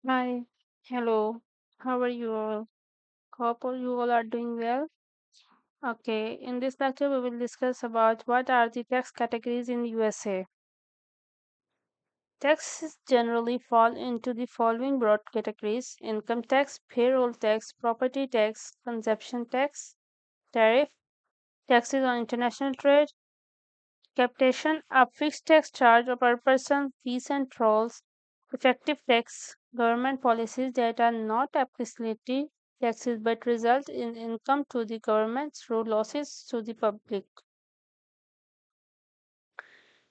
Hi, hello. How are you all? Hope all you all are doing well. Okay, in this lecture we will discuss about what are the tax categories in USA. Taxes generally fall into the following broad categories: income tax, payroll tax, property tax, consumption tax, tariff, taxes on international trade, capitation, a fixed tax charge per person, fees and tolls, effective tax, government policies that are not explicitly taxes but result in income to the government through losses to the public.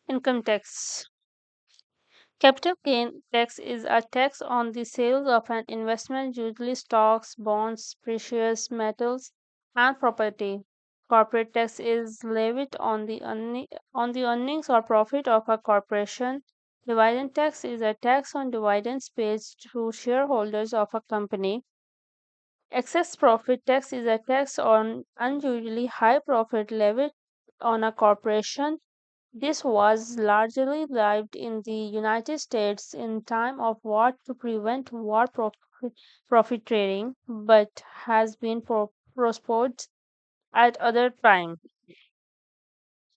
Income tax. Capital gain tax is a tax on the sales of an investment, usually stocks, bonds, precious metals, and property. Corporate tax is levied on on the earnings or profit of a corporation. Dividend tax is a tax on dividends paid to shareholders of a company. Excess profit tax is a tax on unusually high profit levied on a corporation. This was largely levied in the United States in time of war to prevent profit trading, but has been prospered at other time.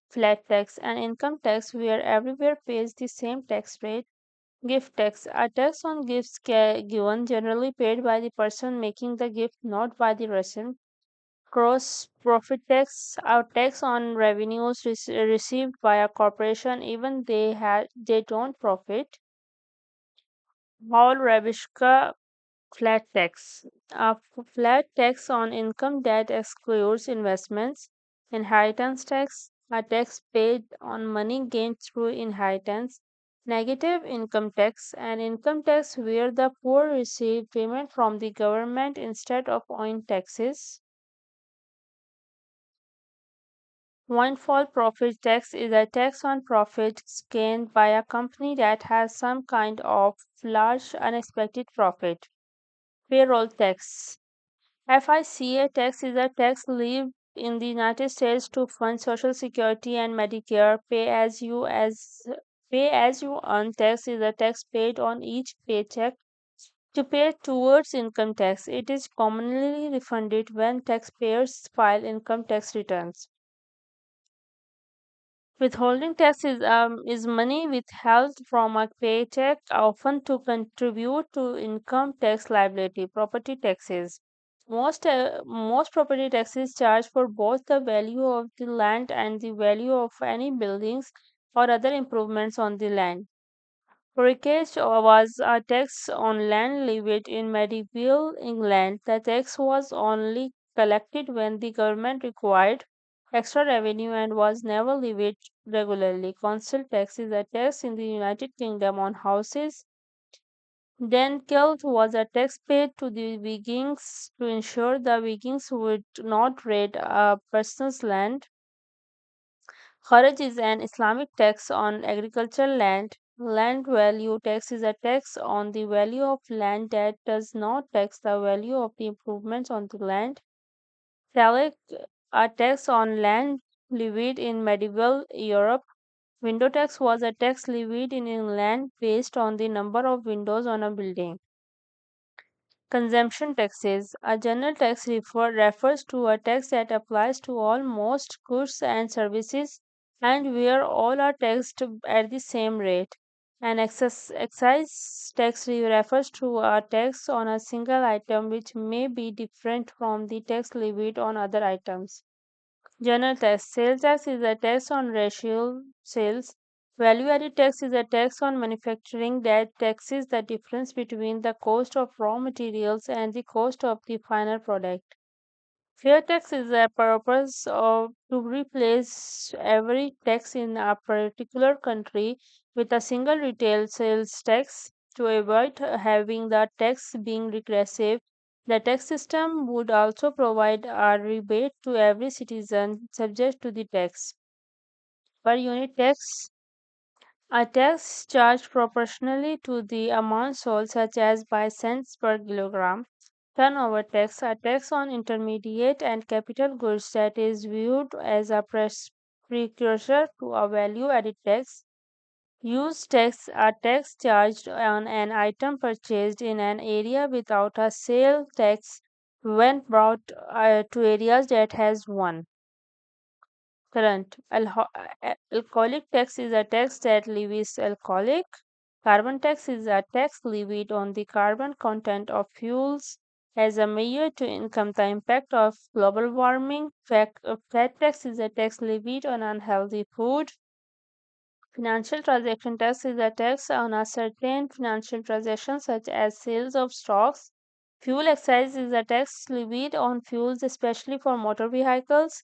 Flat tax and income tax where everywhere pays the same tax rate. Gift tax, a tax on gifts given, generally paid by the person making the gift, not by the recipient. Gross profit tax, a tax on revenues received by a corporation even they don't profit. Maul flat tax, a flat tax on income that excludes investments. Inheritance tax, a tax paid on money gained through inheritance. Negative income tax, an income tax where the poor receive payment from the government instead of owing taxes. Windfall profit tax is a tax on profits gained by a company that has some kind of large unexpected profit. Payroll tax. FICA tax is a tax levied in the United States to fund Social Security and Medicare. Pay as you earn tax is a tax paid on each paycheck to pay towards income tax. It is commonly refunded when taxpayers file income tax returns. Withholding tax is money withheld from a paycheck, often to contribute to income tax liability. Property taxes. Most property taxes charge for both the value of the land and the value of any buildings or other improvements on the land. Mortgage was a tax on land levied in medieval England. The tax was only collected when the government required extra revenue and was never levied regularly. Council tax is a tax in the United Kingdom on houses. Then guilt was a tax paid to the Vikings to ensure the Vikings would not raid a person's land. Kharaj is an Islamic tax on agricultural land. Land value tax is a tax on the value of land that does not tax the value of the improvements on the land. Talik, a tax on land levied in medieval Europe. Window tax was a tax levied in England based on the number of windows on a building. Consumption taxes. A general tax refers to a tax that applies to all most goods and services and where all are taxed at the same rate. An excise tax refers to a tax on a single item which may be different from the tax levied on other items. General tax. Sales tax is a tax on retail sales. Value added tax is a tax on manufacturing that taxes the difference between the cost of raw materials and the cost of the final product. Fair tax is a purpose of to replace every tax in a particular country with a single retail sales tax to avoid having the tax being regressive. The tax system would also provide a rebate to every citizen subject to the tax. Per unit tax, a tax charged proportionally to the amount sold, such as by cents per kilogram. Turnover tax, a tax on intermediate and capital goods that is viewed as a precursor to a value added tax. Use tax a tax charged on an item purchased in an area without a sale tax when brought to areas that has one. Current. Alcoholic tax is a tax that levies alcoholic. Carbon tax is a tax levied on the carbon content of fuels as a measure to income the impact of global warming. Fat tax is a tax levied on unhealthy food. Financial transaction tax is a tax on a certain financial transaction such as sales of stocks. Fuel excise is a tax levied on fuels, especially for motor vehicles.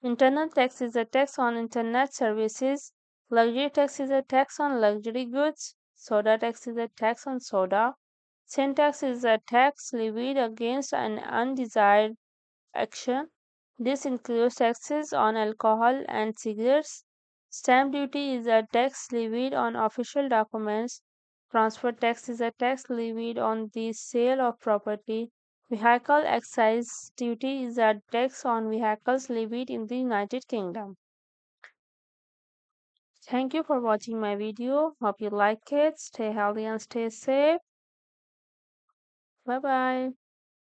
Internal tax is a tax on internet services. Luxury tax is a tax on luxury goods. Soda tax is a tax on soda. Sin tax is a tax levied against an undesired action. This includes taxes on alcohol and cigarettes. Stamp duty is a tax levied on official documents. Transfer tax is a tax levied on the sale of property. Vehicle excise duty is a tax on vehicles levied in the United Kingdom. Thank you for watching my video. Hope you like it. Stay healthy and stay safe. Bye bye.